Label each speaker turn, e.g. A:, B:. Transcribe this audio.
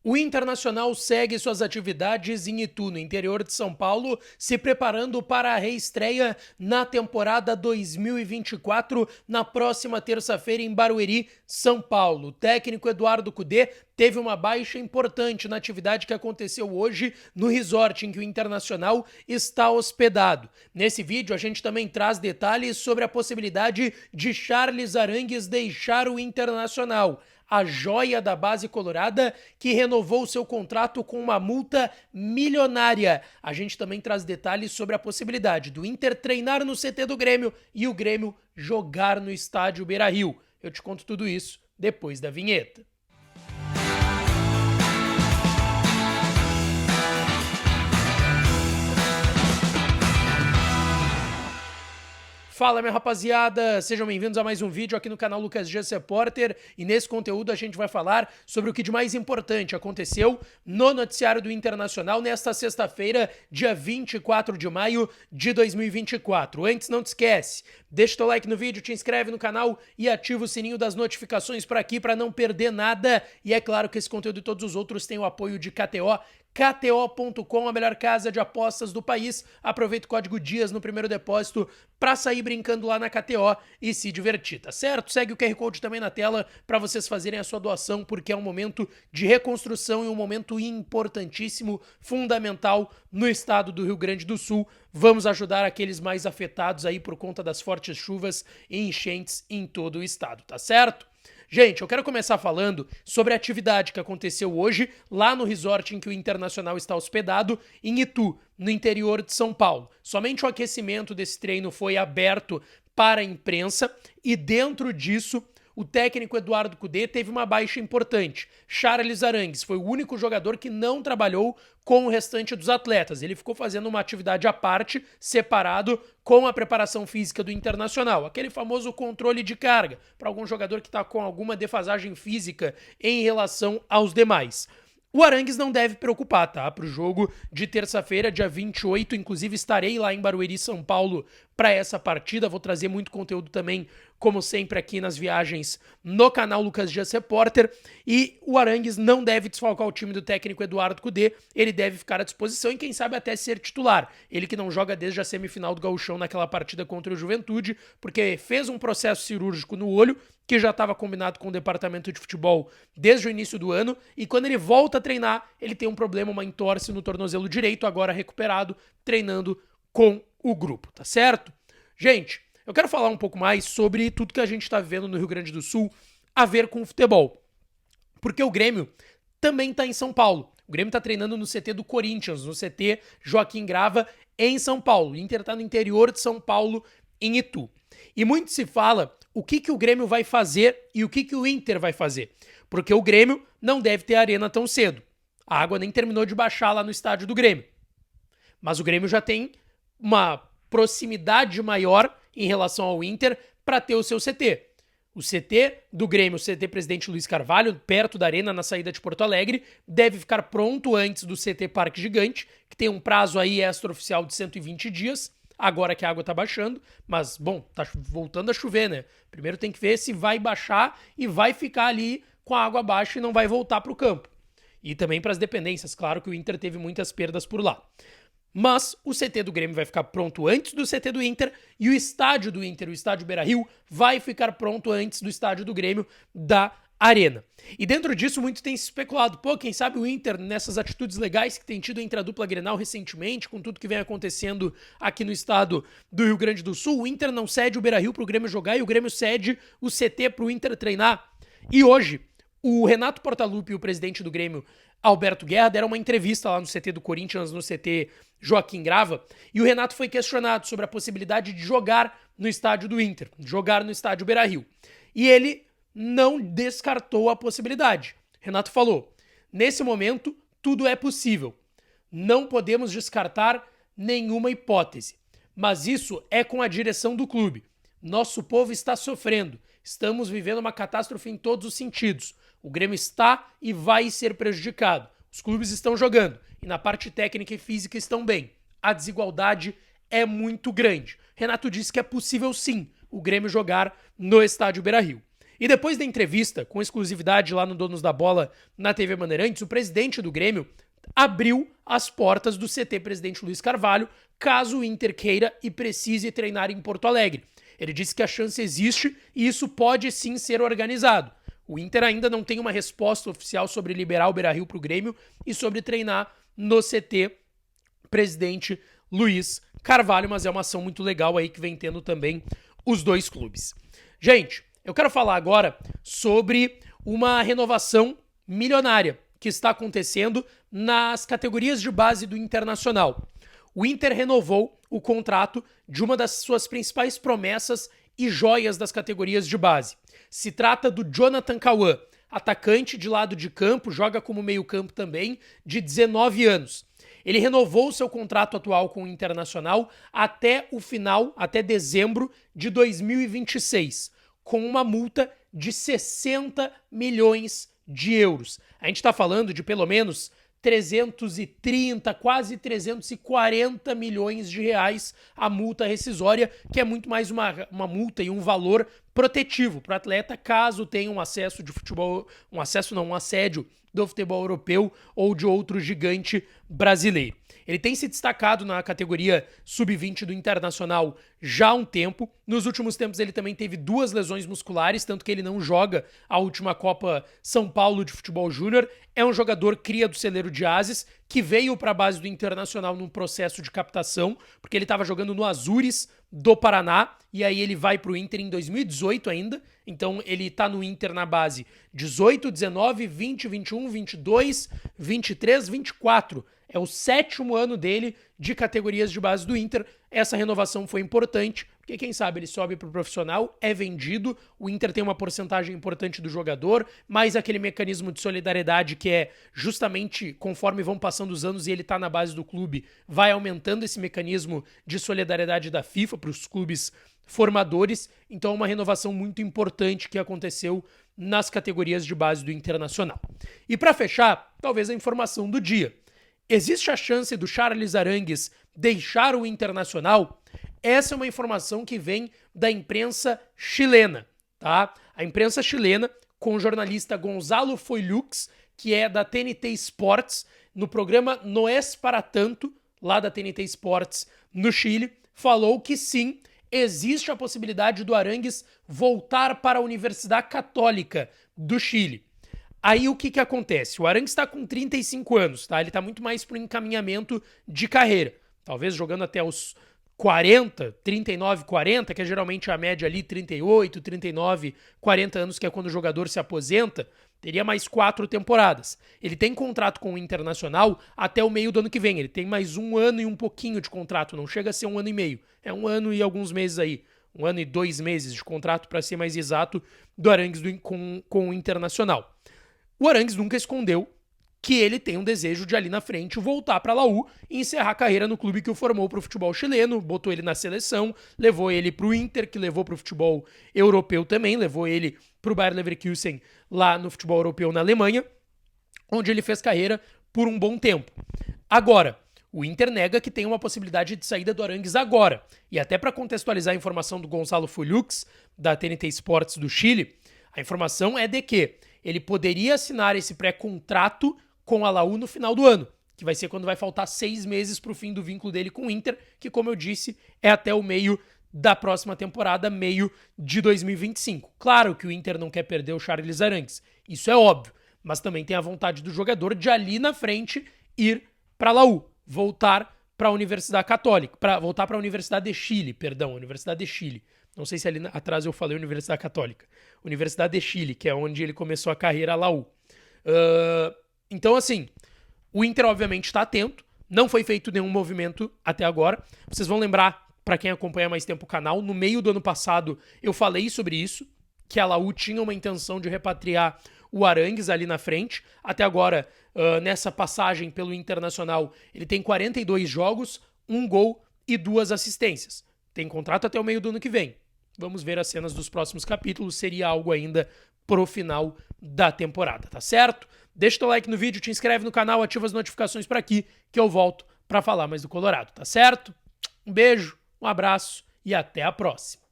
A: O Internacional segue suas atividades em Itu, no interior de São Paulo, se preparando para a reestreia na temporada 2024, na próxima terça-feira em Barueri, São Paulo. O técnico Eduardo Cudê teve uma baixa importante na atividade que aconteceu hoje no resort em que o Internacional está hospedado. Nesse vídeo a gente também traz detalhes sobre a possibilidade de Charles Arangues deixar o Internacional, a joia da base colorada que renovou seu contrato com uma multa milionária. A gente também traz detalhes sobre a possibilidade do Inter treinar no CT do Grêmio e o Grêmio jogar no estádio Beira-Rio. Eu te conto tudo isso depois da vinheta. Fala, minha rapaziada, sejam bem-vindos a mais um vídeo aqui no canal Lucas Dias Repórter, e nesse conteúdo a gente vai falar sobre o que de mais importante aconteceu no noticiário do Internacional nesta sexta-feira, dia 24 de maio de 2024. Antes, não te esquece, deixa teu like no vídeo, te inscreve no canal e ativa o sininho das notificações por aqui para não perder nada. E é claro que esse conteúdo e todos os outros têm o apoio de KTO, KTO.com, a melhor casa de apostas do país. Aproveita o código DIAS no primeiro depósito para sair brincando lá na KTO e se divertir, tá certo? Segue o QR Code também na tela para vocês fazerem a sua doação, porque é um momento de reconstrução e um momento importantíssimo, fundamental no estado do Rio Grande do Sul. Vamos ajudar aqueles mais afetados aí por conta das fortes chuvas e enchentes em todo o estado, tá certo? Gente, eu quero começar falando sobre a atividade que aconteceu hoje lá no resort em que o Internacional está hospedado, em Itu, no interior de São Paulo. Somente o aquecimento desse treino foi aberto para a imprensa e dentro disso o técnico Eduardo Cudê teve uma baixa importante. Charles Arangues foi o único jogador que não trabalhou com o restante dos atletas. Ele ficou fazendo uma atividade à parte, separado, com a preparação física do Internacional. Aquele famoso controle de carga, para algum jogador que está com alguma defasagem física em relação aos demais. O Arangues não deve preocupar, tá? Para o jogo de terça-feira, dia 28, inclusive estarei lá em Barueri, São Paulo, para essa partida. Vou trazer muito conteúdo também, como sempre, aqui nas viagens no canal Lucas Dias Repórter. E o Arangues não deve desfalcar o time do técnico Eduardo Cudê. Ele deve ficar à disposição e, quem sabe, até ser titular. Ele que não joga desde a semifinal do Gauchão naquela partida contra o Juventude, porque fez um processo cirúrgico no olho, que já estava combinado com o departamento de futebol desde o início do ano, e quando ele volta a treinar, ele tem um problema, uma entorse no tornozelo direito, agora recuperado, treinando com o grupo, tá certo? Gente, eu quero falar um pouco mais sobre tudo que a gente está vivendo no Rio Grande do Sul a ver com o futebol, porque o Grêmio também está em São Paulo. O Grêmio está treinando no CT do Corinthians, no CT Joaquim Grava, em São Paulo. O Inter está no interior de São Paulo, em Itu. E muito se fala o que o Grêmio vai fazer e o que o Inter vai fazer. Porque o Grêmio não deve ter arena tão cedo. A água nem terminou de baixar lá no estádio do Grêmio. Mas o Grêmio já tem uma proximidade maior em relação ao Inter para ter o seu CT. O CT do Grêmio, o CT Presidente Luiz Carvalho, perto da arena, na saída de Porto Alegre, deve ficar pronto antes do CT Parque Gigante, que tem um prazo aí extraoficial de 120 dias, agora que a água tá baixando, mas, bom, tá voltando a chover, né? Primeiro tem que ver se vai baixar e vai ficar ali com a água baixa e não vai voltar pro campo. E também para as dependências, claro que o Inter teve muitas perdas por lá. Mas o CT do Grêmio vai ficar pronto antes do CT do Inter e o estádio do Inter, o estádio Beira-Rio, vai ficar pronto antes do estádio do Grêmio da Arena. E dentro disso muito tem se especulado, pô, quem sabe o Inter, nessas atitudes legais que tem tido entre a dupla Grenal recentemente, com tudo que vem acontecendo aqui no estado do Rio Grande do Sul, o Inter não cede o Beira-Rio pro Grêmio jogar e o Grêmio cede o CT pro Inter treinar. E hoje, o Renato Portaluppi, o presidente do Grêmio, Alberto Guerra, deram uma entrevista lá no CT do Corinthians, no CT Joaquim Grava, e o Renato foi questionado sobre a possibilidade de jogar no estádio do Inter, jogar no estádio Beira-Rio. E ele não descartou a possibilidade. Renato falou: nesse momento, tudo é possível. Não podemos descartar nenhuma hipótese. Mas isso é com a direção do clube. Nosso povo está sofrendo. Estamos vivendo uma catástrofe em todos os sentidos. O Grêmio está e vai ser prejudicado. Os clubes estão jogando e na parte técnica e física estão bem. A desigualdade é muito grande. Renato disse que é possível sim o Grêmio jogar no estádio Beira-Rio. E depois da entrevista, com exclusividade lá no Donos da Bola na TV Bandeirantes, o presidente do Grêmio abriu as portas do CT Presidente Luiz Carvalho, caso o Inter queira e precise treinar em Porto Alegre. Ele disse que a chance existe e isso pode sim ser organizado. O Inter ainda não tem uma resposta oficial sobre liberar o Beira-Rio para o Grêmio e sobre treinar no CT Presidente Luiz Carvalho, mas é uma ação muito legal aí que vem tendo também os dois clubes. Gente, eu quero falar agora sobre uma renovação milionária que está acontecendo nas categorias de base do Internacional. O Inter renovou o contrato de uma das suas principais promessas e joias das categorias de base. Se trata do Jonathan Cauã, atacante de lado de campo, joga como meio-campo também, de 19 anos. Ele renovou seu contrato atual com o Internacional até o final, até dezembro de 2026, com uma multa de 60 milhões de euros. A gente está falando de pelo menos 330, quase 340 milhões de reais a multa rescisória, que é muito mais uma multa e um valor protetivo para o atleta caso tenha um acesso de futebol, um assédio do futebol europeu ou de outro gigante brasileiro. Ele tem se destacado na categoria sub-20 do Internacional já há um tempo. Nos últimos tempos ele também teve 2 lesões musculares, tanto que ele não joga a última Copa São Paulo de Futebol Júnior. É um jogador cria do celeiro de Ases, que veio para a base do Internacional num processo de captação, porque ele estava jogando no Azures do Paraná, e aí ele vai para o Inter em 2018 ainda. Então ele tá no Inter na base 18, 19, 20, 21, 22, 23, 24. É o 7º ano dele de categorias de base do Inter. Essa renovação foi importante, porque quem sabe ele sobe para o profissional, é vendido, o Inter tem uma porcentagem importante do jogador, mais aquele mecanismo de solidariedade que é justamente conforme vão passando os anos e ele tá na base do clube, vai aumentando esse mecanismo de solidariedade da FIFA para os clubes formadores. Então é uma renovação muito importante que aconteceu nas categorias de base do Internacional. E para fechar, talvez a informação do dia. Existe a chance do Charles Arangues deixar o Internacional? Essa é uma informação que vem da imprensa chilena, tá? A imprensa chilena, com o jornalista Gonzalo Foilux, que é da TNT Sports, no programa No Es Para Tanto, lá da TNT Sports no Chile, falou que sim, existe a possibilidade do Arangues voltar para a Universidade Católica do Chile. Aí o que acontece? O Arangues está com 35 anos, tá? Ele está muito mais para o encaminhamento de carreira. Talvez jogando até os 40, 39, 40, que é geralmente a média ali, 38, 39, 40 anos, que é quando o jogador se aposenta, teria mais 4 temporadas. Ele tem contrato com o Internacional até o meio do ano que vem. Ele tem mais 1 ano e um pouquinho de contrato, não chega a ser 1 ano e meio. É 1 ano e alguns meses aí. 1 ano e 2 meses de contrato, para ser mais exato, do Arangues com o Internacional. O Arangues nunca escondeu que ele tem um desejo de ali na frente voltar para a Laú e encerrar a carreira no clube que o formou para o futebol chileno, botou ele na seleção, levou ele para o Inter, que levou para o futebol europeu também, levou ele para o Bayer Leverkusen lá no futebol europeu na Alemanha, onde ele fez carreira por um bom tempo. Agora, o Inter nega que tem uma possibilidade de saída do Arangues agora. E até para contextualizar a informação do Gonzalo Foilux, da TNT Sports do Chile, a informação é de que ele poderia assinar esse pré-contrato com a Laú no final do ano, que vai ser quando vai faltar 6 meses para o fim do vínculo dele com o Inter, que, como eu disse, é até o meio da próxima temporada, meio de 2025. Claro que o Inter não quer perder o Charles Arangues, isso é óbvio, mas também tem a vontade do jogador de ali na frente ir para a Laú, voltar para a Universidade Católica, voltar para a Universidade de Chile, Universidade de Chile. Não sei se ali atrás eu falei Universidade Católica. Universidade de Chile, que é onde ele começou a carreira Laú. Então, assim, o Inter obviamente está atento. Não foi feito nenhum movimento até agora. Vocês vão lembrar, para quem acompanha mais tempo o canal, no meio do ano passado eu falei sobre isso, que a Laú tinha uma intenção de repatriar o Arangues ali na frente. Até agora, nessa passagem pelo Internacional, ele tem 42 jogos, 1 gol e 2 assistências. Tem contrato até o meio do ano que vem. Vamos ver as cenas dos próximos capítulos, seria algo ainda pro final da temporada, tá certo? Deixa o teu like no vídeo, te inscreve no canal, ativa as notificações para aqui, que eu volto para falar mais do Colorado, tá certo? Um beijo, um abraço e até a próxima.